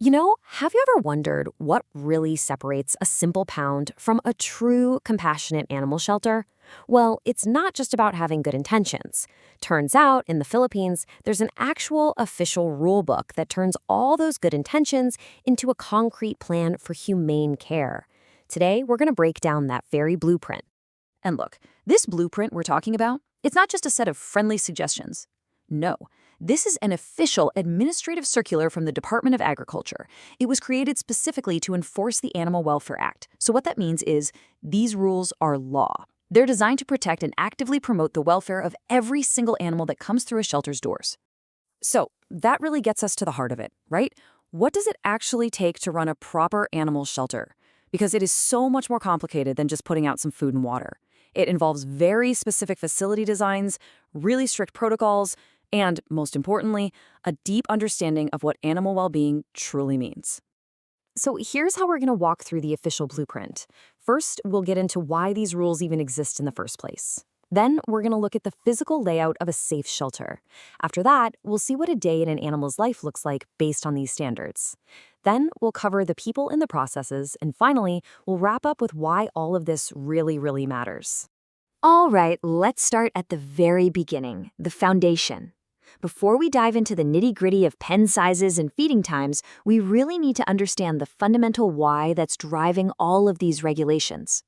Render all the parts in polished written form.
Have you ever wondered what really separates a simple pound from a true compassionate animal shelter? Well, it's not just about having good intentions. Turns out, in the Philippines, there's an actual official rule book that turns all those good intentions into a concrete plan for humane care. Today, we're going to break down that very blueprint. And look, this blueprint we're talking about, it's not just a set of friendly suggestions. No, this is an official administrative circular from the Department of Agriculture. It was created specifically to enforce the Animal Welfare Act. So what that means is these rules are law. They're designed to protect and actively promote the welfare of every single animal that comes through a shelter's doors. So that really gets us to the heart of it, right? What does it actually take to run a proper animal shelter? Because it is so much more complicated than just putting out some food and water. It involves very specific facility designs, really strict protocols, and, most importantly, a deep understanding of what animal well-being truly means. So here's how we're going to walk through the official blueprint. First, we'll get into why these rules even exist in the first place. Then, we're going to look at the physical layout of a safe shelter. After that, we'll see what a day in an animal's life looks like based on these standards. Then, we'll cover the people and the processes, and finally, we'll wrap up with why all of this really matters. All right, let's start at the very beginning, the foundation. Before we dive into the nitty-gritty of pen sizes and feeding times, we really need to understand the fundamental why that's driving all of these regulations.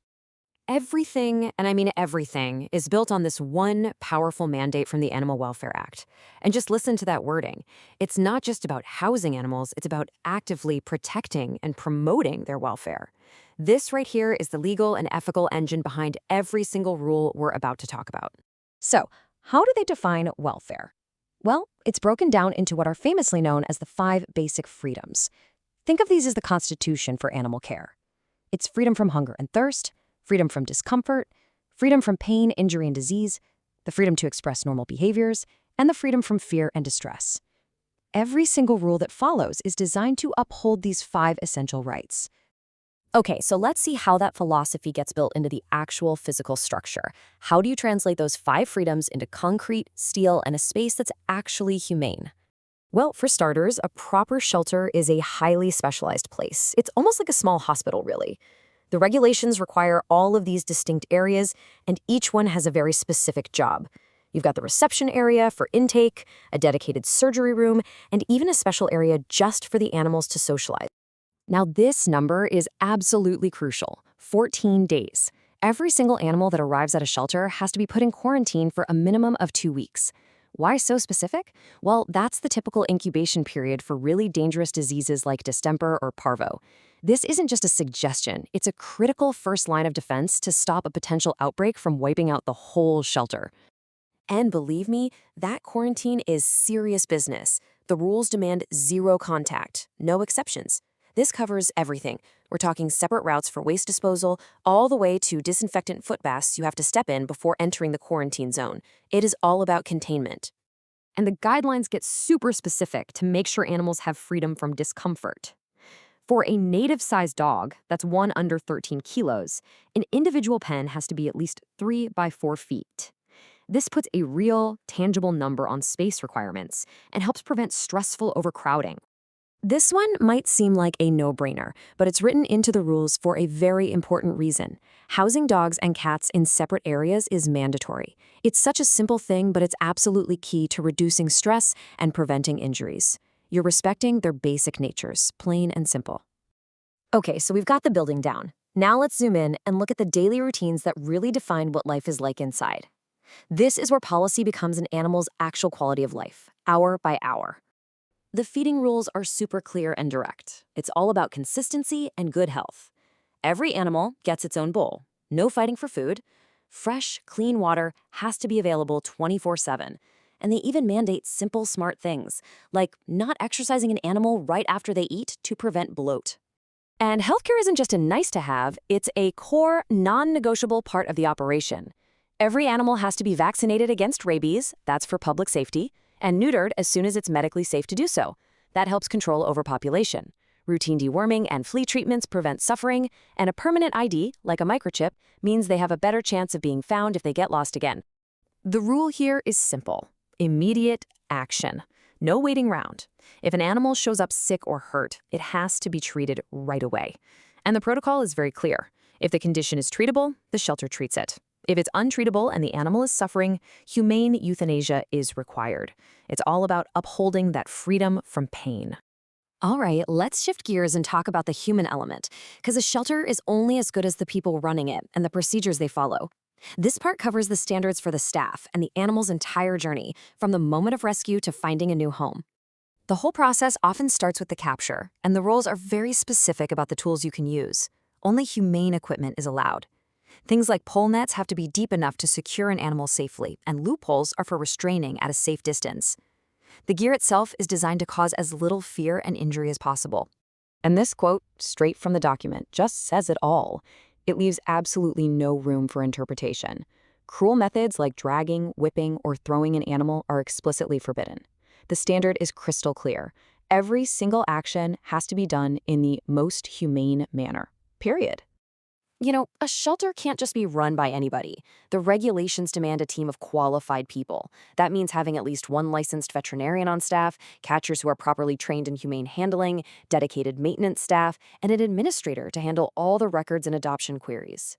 Everything, and I mean everything, is built on this one powerful mandate from the Animal Welfare Act. And just listen to that wording. It's not just about housing animals, it's about actively protecting and promoting their welfare. This right here is the legal and ethical engine behind every single rule we're about to talk about. So, how do they define welfare? Well, it's broken down into what are famously known as the 5 basic freedoms. Think of these as the Constitution for animal care. It's freedom from hunger and thirst, freedom from discomfort, freedom from pain, injury, and disease, the freedom to express normal behaviors, and the freedom from fear and distress. Every single rule that follows is designed to uphold these 5 essential rights. Okay, so let's see how that philosophy gets built into the actual physical structure. How do you translate those 5 freedoms into concrete, steel, and a space that's actually humane? Well, for starters, a proper shelter is a highly specialized place. It's almost like a small hospital, really. The regulations require all of these distinct areas, and each one has a very specific job. You've got the reception area for intake, a dedicated surgery room, and even a special area just for the animals to socialize. Now, this number is absolutely crucial, 14 days. Every single animal that arrives at a shelter has to be put in quarantine for a minimum of 2 weeks. Why so specific? Well, that's the typical incubation period for really dangerous diseases like distemper or parvo. This isn't just a suggestion, it's a critical first line of defense to stop a potential outbreak from wiping out the whole shelter. And believe me, that quarantine is serious business. The rules demand 0 contact, no exceptions. This covers everything. We're talking separate routes for waste disposal, all the way to disinfectant foot baths you have to step in before entering the quarantine zone. It is all about containment. And the guidelines get super specific to make sure animals have freedom from discomfort. For a native-sized dog, that's one under 13 kilos, an individual pen has to be at least 3 by 4 feet. This puts a real, tangible number on space requirements and helps prevent stressful overcrowding. This one might seem like a no-brainer, but it's written into the rules for a very important reason. Housing dogs and cats in separate areas is mandatory. It's such a simple thing, but it's absolutely key to reducing stress and preventing injuries. You're respecting their basic natures, plain and simple. Okay, so we've got the building down. Now let's zoom in and look at the daily routines that really define what life is like inside. This is where policy becomes an animal's actual quality of life, hour by hour. The feeding rules are super clear and direct. It's all about consistency and good health. Every animal gets its own bowl. No fighting for food. Fresh, clean water has to be available 24/7. And they even mandate simple, smart things, like not exercising an animal right after they eat to prevent bloat. And healthcare isn't just a nice-to-have, it's a core, non-negotiable part of the operation. Every animal has to be vaccinated against rabies, that's for public safety, and neutered as soon as it's medically safe to do so. That helps control overpopulation. Routine deworming and flea treatments prevent suffering, and a permanent ID, like a microchip, means they have a better chance of being found if they get lost again. The rule here is simple: immediate action. No waiting around. If an animal shows up sick or hurt, it has to be treated right away. And the protocol is very clear. If the condition is treatable, the shelter treats it. If it's untreatable and the animal is suffering, humane euthanasia is required. It's all about upholding that freedom from pain. All right, let's shift gears and talk about the human element, because a shelter is only as good as the people running it and the procedures they follow. This part covers the standards for the staff and the animal's entire journey, from the moment of rescue to finding a new home. The whole process often starts with the capture, and the rules are very specific about the tools you can use. Only humane equipment is allowed. Things like pole nets have to be deep enough to secure an animal safely, and loopholes are for restraining at a safe distance. The gear itself is designed to cause as little fear and injury as possible. And this quote, straight from the document, just says it all. It leaves absolutely no room for interpretation. Cruel methods like dragging, whipping, or throwing an animal are explicitly forbidden. The standard is crystal clear. Every single action has to be done in the most humane manner. Period. You know, a shelter can't just be run by anybody. The regulations demand a team of qualified people. That means having at least one licensed veterinarian on staff, catchers who are properly trained in humane handling, dedicated maintenance staff, and an administrator to handle all the records and adoption queries.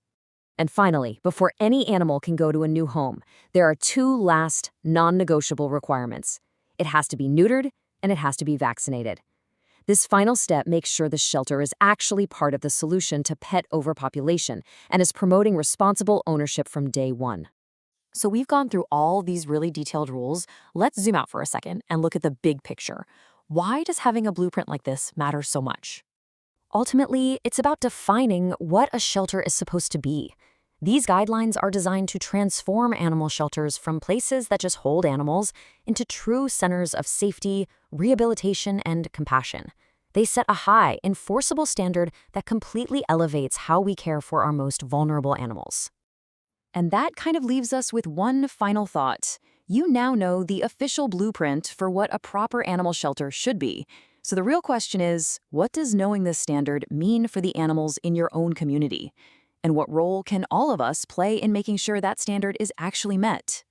And finally, before any animal can go to a new home, there are two last non-negotiable requirements. It has to be neutered, and it has to be vaccinated. This final step makes sure the shelter is actually part of the solution to pet overpopulation and is promoting responsible ownership from day one. So we've gone through all these really detailed rules. Let's zoom out for a second and look at the big picture. Why does having a blueprint like this matter so much? Ultimately, it's about defining what a shelter is supposed to be. These guidelines are designed to transform animal shelters from places that just hold animals into true centers of safety, rehabilitation, and compassion. They set a high, enforceable standard that completely elevates how we care for our most vulnerable animals. And that kind of leaves us with one final thought. You now know the official blueprint for what a proper animal shelter should be. So the real question is, what does knowing this standard mean for the animals in your own community? And what role can all of us play in making sure that standard is actually met?